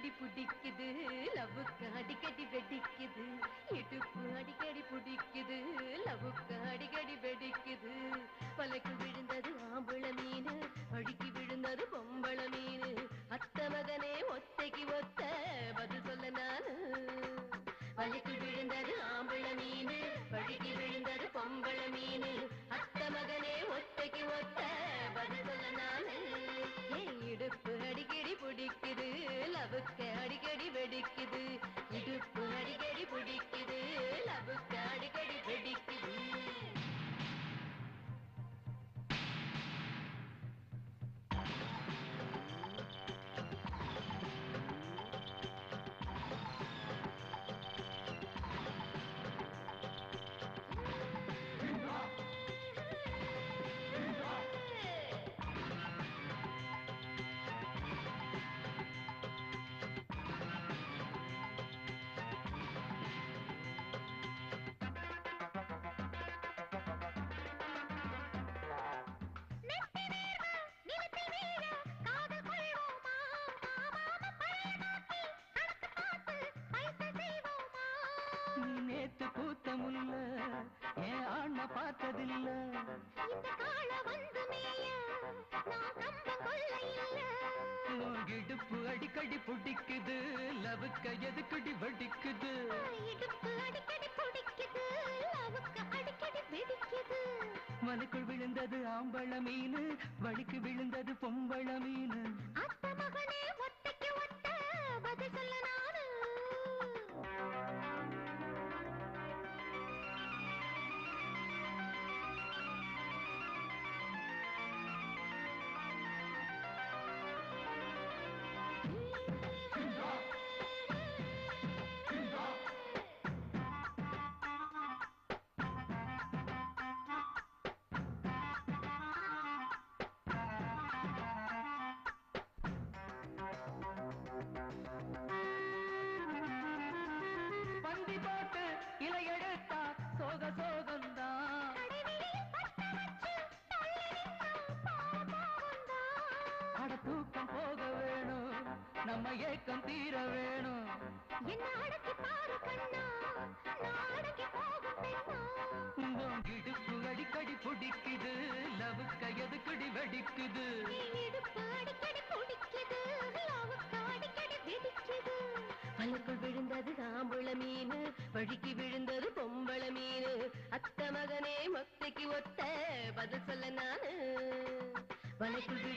அடிக்கடி பிடிக்குது லவ்வுக்கு அடிக்கடி வெடிக்குது இடுப்பு அடிக்கடி பிடிக்குது லவ்வுக்கு அடிக்கடி வெடிக்குது வலைக்குள் விழுந்தது ஆம்பள மீன் வழுக்கி விழுந்தது பொம்பள மீன் அத்த மகனே ஒத்தைக்கு ஒத்த பதில் சொல்ல நானு வலைக்குள் விழுந்தது ஆம்பள மீன் வழுக்கி விழுந்தது பொம்பள மீன் அத்த மகனே ஒத்தைக்கு ஒத்த பதில் சொல்ல நானு இடுப்பு அடிக்கடி பிடிக்குது லவ்வுக்கு அடிக்கடி வெடிக்குது இடுப்பு அடிக்கடி பிடிக்குது லவ்வுக்கு அடிக்கடி வெடிக்குது பார்த்ததில்ல இந்த கால வந்து மேய நான் கம்பம் கொள்ள இல்ல இடுப்பு அடிக்கடி பிடிக்குது லவுக்க எதுக்கடி வெடிக்குது இடுப்பு அடிக்கடி பிடிக்குது லவுக்க அடிக்கடி வெடிக்குது மலைக்குள் விழுந்தது ஆம்பள மீன் வழிக்கு விழுந்தது பொம்பள மீன் அத்த மகனே ஒத்தைக்கு ஒத்த பதில் சொல்ல நானு நம்ம ஏக்கம் தீர வேணும் என்ன அடக்கி பாரு கண்ணா நான் அடக்கி போகும் பெண்ணா இடுப்பு அடிக்கடி பிடிக்குது லவுக்க எதுக்கடி வெடிக்குது இடுப்பு அடிக்கடி பிடிக்குது லவுக்க அடிக்கடி வெடிக்குது வலைக்குள் விழுந்தது ஆம்பள மீன் வழுக்கி விழுந்தது பொம்பள மீன் அத்த மகனே மொத்தைக்கு ஒத்த பதில் சொல்ல நானு வலைக்குள்